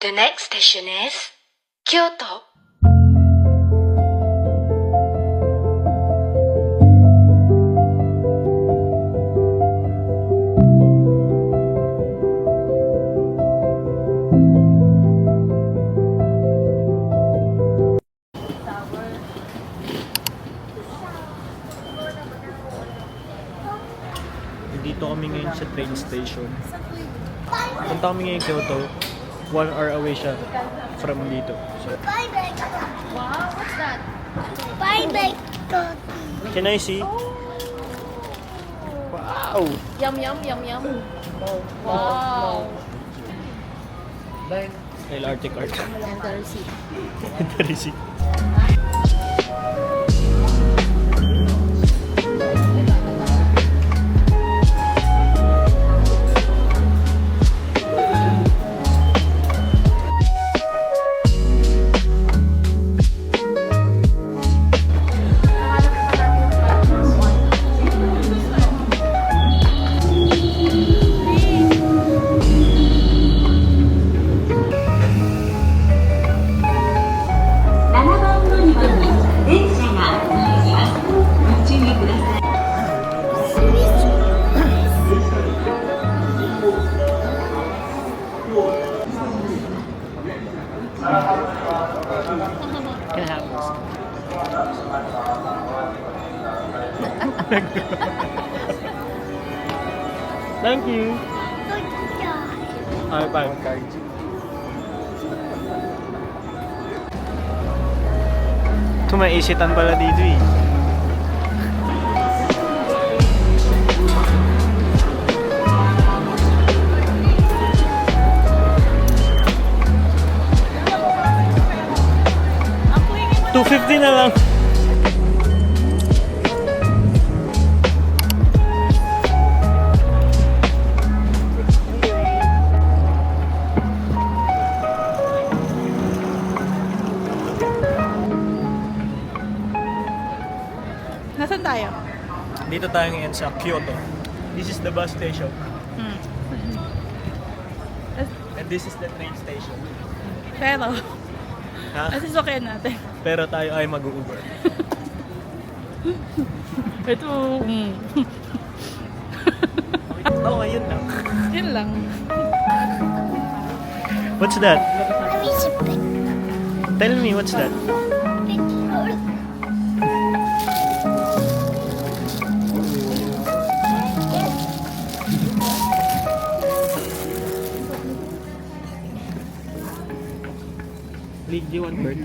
The next station is Kyoto. Dito kami ngayon sa train station. Punta kami ngayon Kyoto. 1 hour away siya from dito. So, Wow, what's that? Bye bye, Coffee. can I see? Wow! Yum, yum, yum, yum. Wow. LRT card. And the receipt. The receipt. Thank you. Ay, bye. Tumaisitan pala dito eh. $250 na lang. Nasaan tayo? Dito tayo ngayon sa Kyoto. This is the bus station. And this is the train station. Pero, Ha? asisukin natin. Pero tayo ay mag-Uber. Ito, Oo, yun lang. yun lang. What's that? Let me sip it. Tell me, what's that? League D1 bird.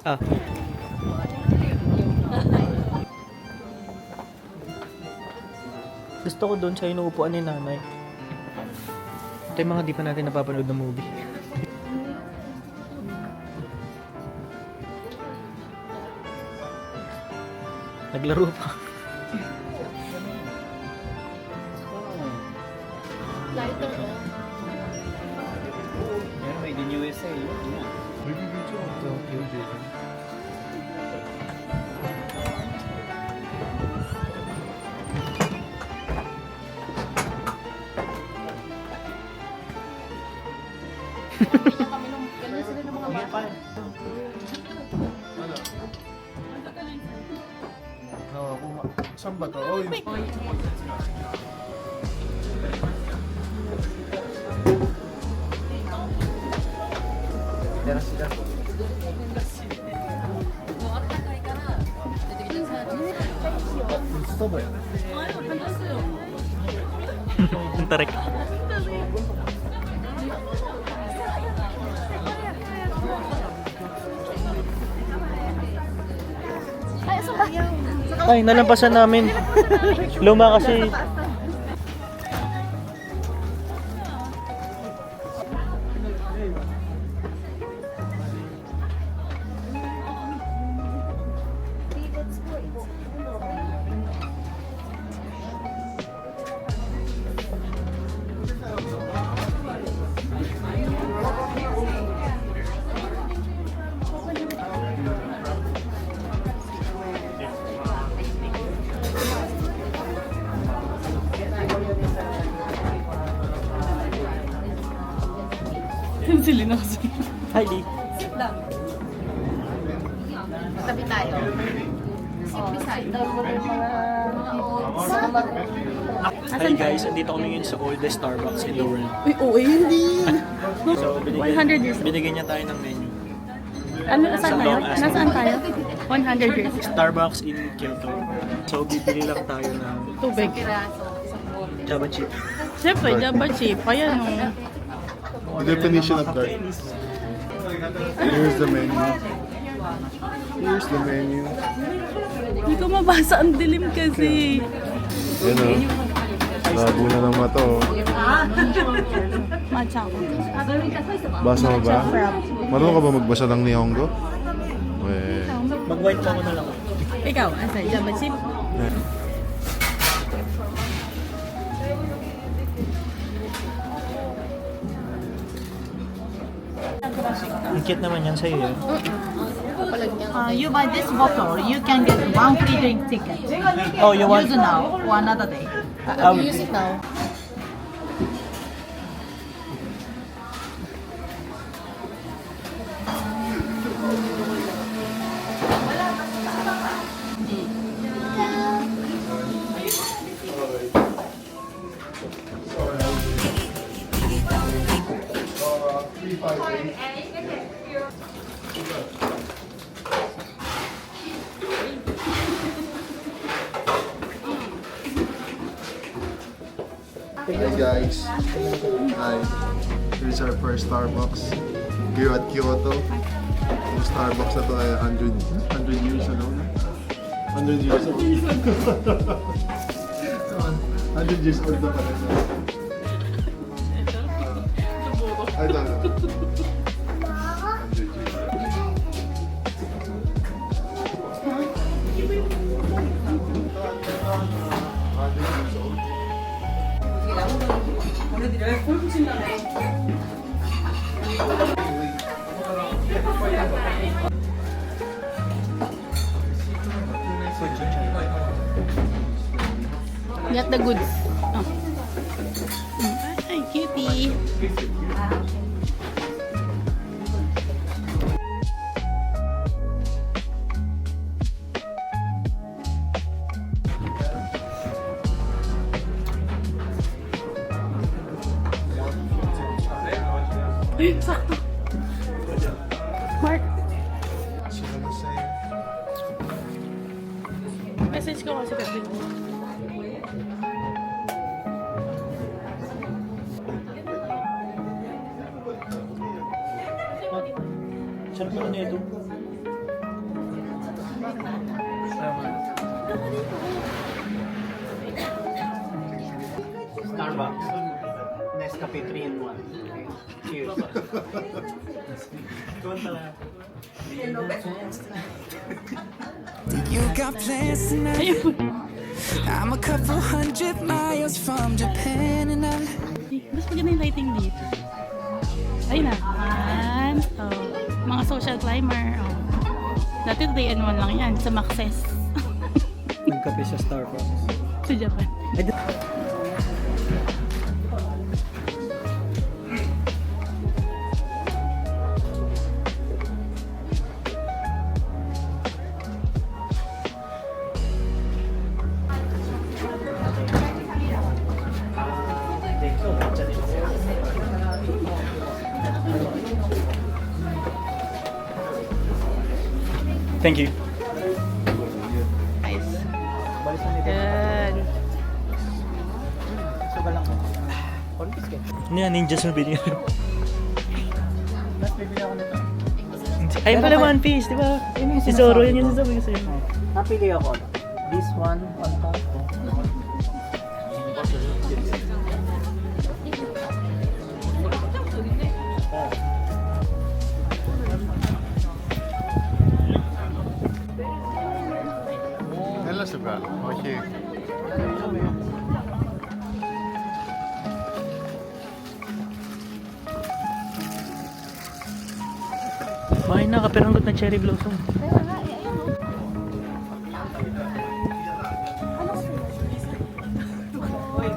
Ah. Gusto ko doon sa inuupuan ni nanay. Ito yung mga di pa natin napapanood na movie. Naglaro pa. Lighter, oh. Yan, made in USA. Ganun sila ng mga bata. Saan ba to? Oh, Mo, at tagay ka na. Titignan sa atin. gusto ba yan? Yung tarik. Ay, nalampasan namin. Luma kasi. Sili na kasi. Hi, Lee. Tabi tayo. Sit beside. Hi guys, andito kami ngayon sa oldest Starbucks in the world. Uy, oo, hindi. So, 100 years. binigyan niya tayo ng menu. Ano, saan tayo? Nasaan tayo? 100 years. Starbucks in Kyoto. So, bibili lang tayo ng Tubig. Java chip. Siyempre, Java chip. Ayan o. The definition of dark. Here's the menu. Here's the menu. Hindi ko mabasa. Ang dilim kasi. Yan o. Labo na ng mata o. Matcha ko. Basa mo ba? Marunong ka ba magbasa ng Nihongo? Eh. Mag-white mo na lang. Ikaw, asa? Java chip? Ang cute naman yan sa'yo yun. You buy this bottle, you can get one free drink ticket. Oh, you want? Use now or another day. I will Use it now. Hey guys. Hi. Here's our first Starbucks here at Kyoto. Yung Starbucks na to ay 100 years ago na. 100 years old. 100 years old na pala siya. Ay, ito. 100 years old. Get the goods. Oh. Ay, cutie. Ay, sakto. Mark, message ko kasi kasi. Sarap naman na ito. Starbucks. Nescafe 3 in 1. Cheers. You got plans tonight? I'm a couple 100 miles from Japan and I... Mas maganda yung lighting dito. Ayun na. Oh, mga social climber. Oh. Dati day and one lang yan sa Maxes. Nagkape sa Starbucks. Sa Japan. Thank you. Nice. Good. Ano yan, Ninja Souvenir? Ayun pala One Piece, di ba? Si Zoro, yan yung sasabi ko sa'yo. Napili ako. This one on top. Nella si bello, okay. Bakit nakaperanggot na cherry blossom?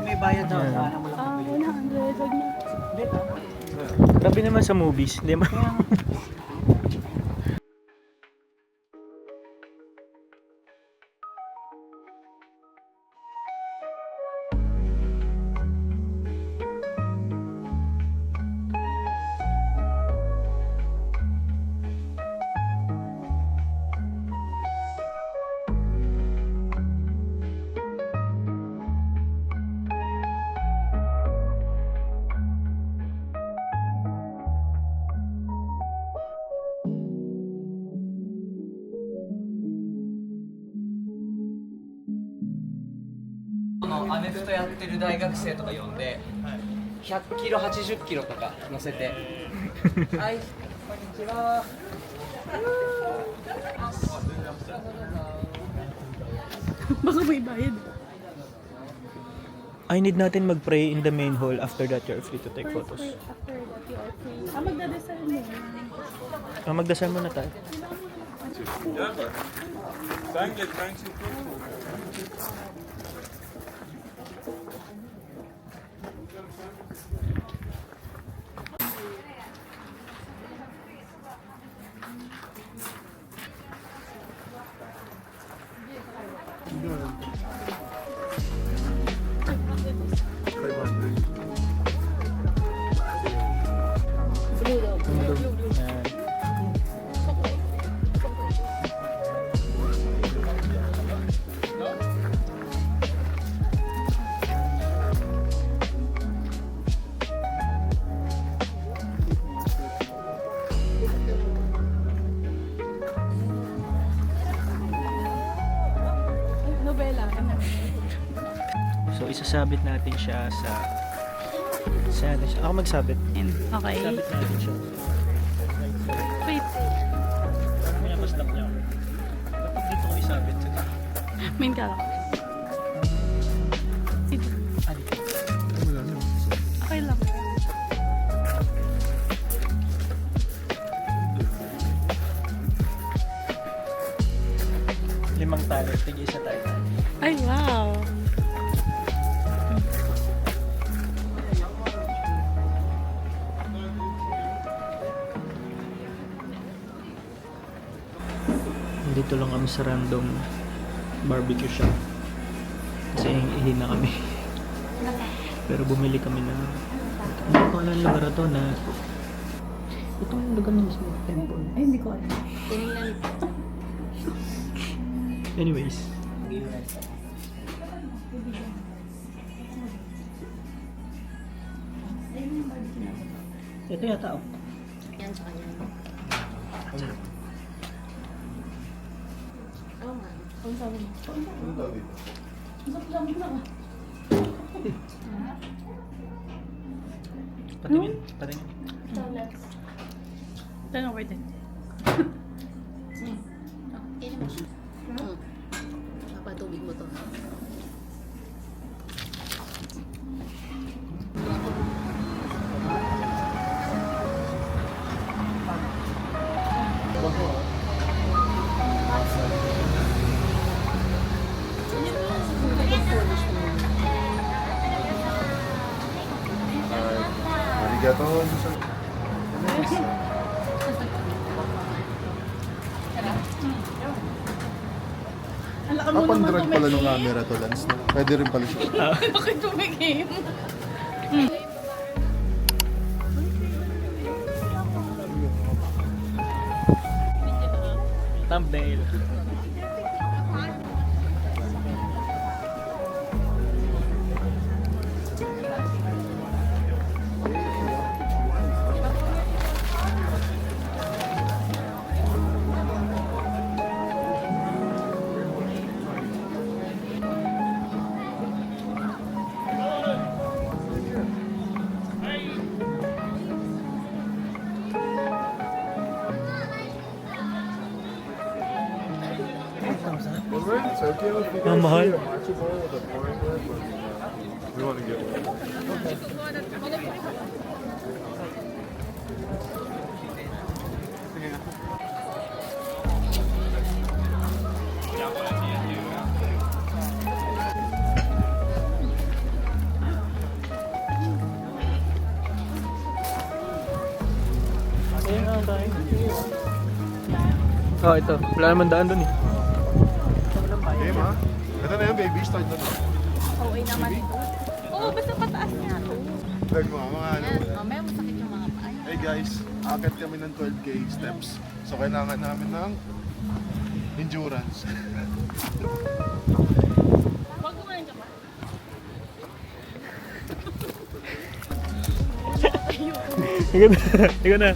May bayad daw. Yeah. Sana mo lang bumili. 100. Wag na. Sabi naman sa movies, di ba?「アメフトやってる大学生とか呼んで100キロ80キロとか乗せてはいこんにちは Baka may bayad. I need natin mag-pray in the main hall. After that, you're free to take photos. After that, you are free. Magdadasal mo. Magdasal muna tayo. Nobela. So, isasabit natin siya sa natin siya. Ako magsabit. Okay. Sabit natin siya. Wait. Kaya mas lang niya. Dapat dito ko isabit. Main ka lang. Okay lang. Limang tali. Tigil isa tayo. Ay, wow. Dito lang kami sa random barbecue shop. Kasi ihin na kami. Pero bumili kami na ano ko alam lugar to na itong lugar na mismo temple. Ay, hindi ko alam. Anyways. Ito yata oh. Yan sa kanya. Oo nga. Ang sabi mo. Patingin. Patingin. Tanong ko din. Papatubig mo to. Arigato. Ang laki mo Upon naman drag pala ng camera to, Lance. No? Pwede rin pala siya. Bakit tumigim? Thumbnail. it's okay if you Ang mahal. see a matcha ball with a pouring there, but we want to get one. Ayun na tayo. Oh, ito. Wala naman daan dun eh. Game ha? Ito na yun, baby. Start na to. Okay naman ito. Oo, basta pataas nga to. Lag mo, mga ano. Yan, mamaya masakit yung mga paa. Hey guys, akit kami ng 12k steps. So kailangan namin ng endurance. Wag kumain ka pa. Ikaw na.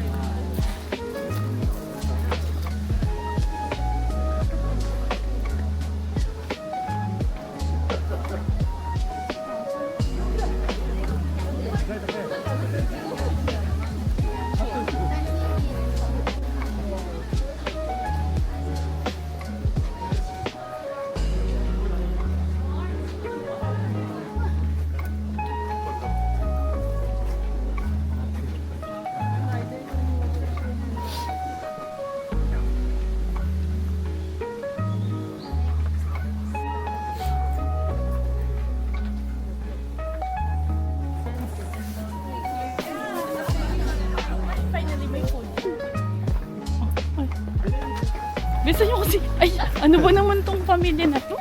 Bisa nyo kasi, ay, ano ba naman tong pamilya na to?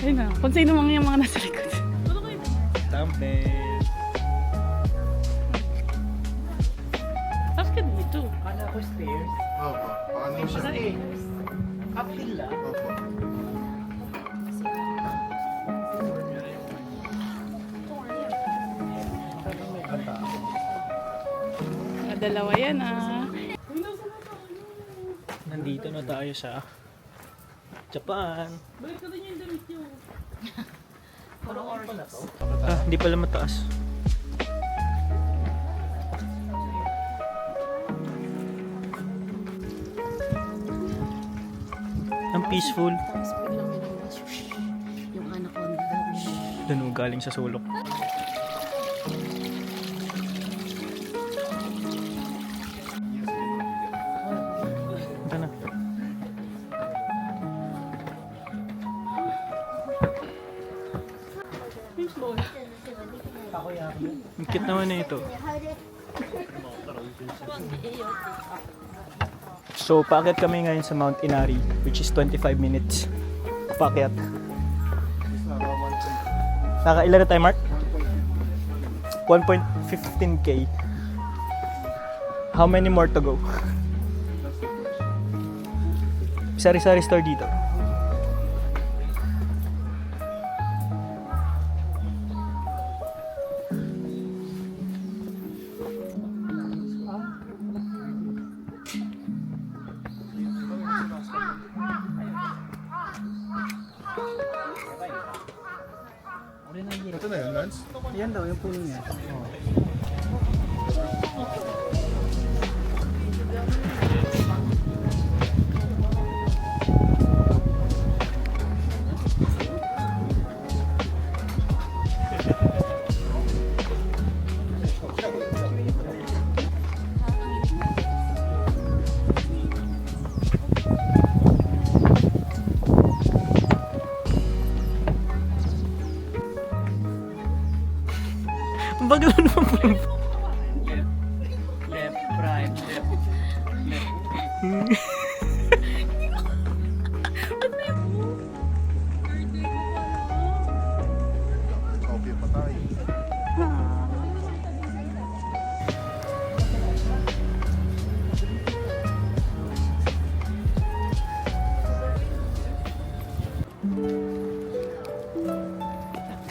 Ayun na, kung sino mga yung mga nasa likod. Thumbnail. Tapos ka dito. Kala ko stairs. Opo, paano siya? Uphill lang. Opo. Dalawa yan ah. Nandito na tayo sa Japan. Balik ka din yung damit nyo. Ah, hindi pala mataas. Ang peaceful. Tapos biglang may nang yung anaconda. Doon galing sa sulok. Ito na. Ang cute naman na ito. So, paakyat kami ngayon sa Mount Inari, which is 25 minutes. Paakyat. Ilan na tayo, Mark? 1.15k. How many more to go? Sari-sari store dito. Ito na yun, Lance? Yan daw, yung puno niya. Ang bagal naman po. Left, right, left. Okay pa tayo.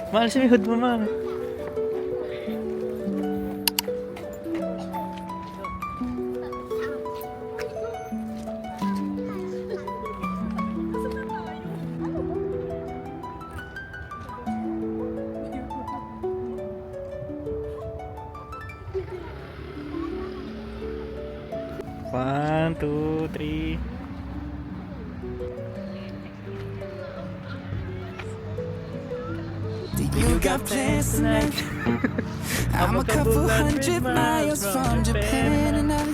Mahal si hood mo, ma. One, two, three. Do you got plans tonight? I'm a couple hundred miles from Japan and I...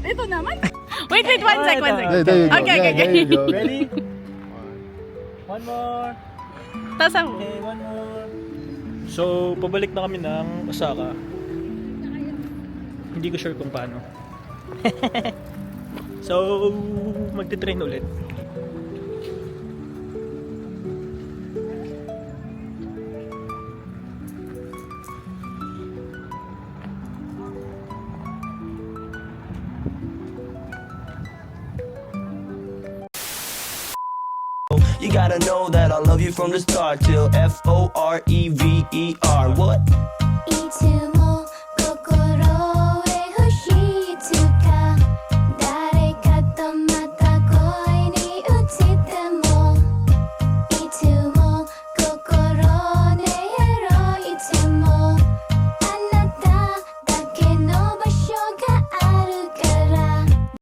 Ito naman. Wait, one sec. There you go. Okay. There you go. Ready? One more. Tapos ako. Okay, one more. So, pabalik na kami ng Osaka. Hindi ko sure kung paano. So, magte-train ulit. You gotta know that I love you from the start till Forever. What? Me too.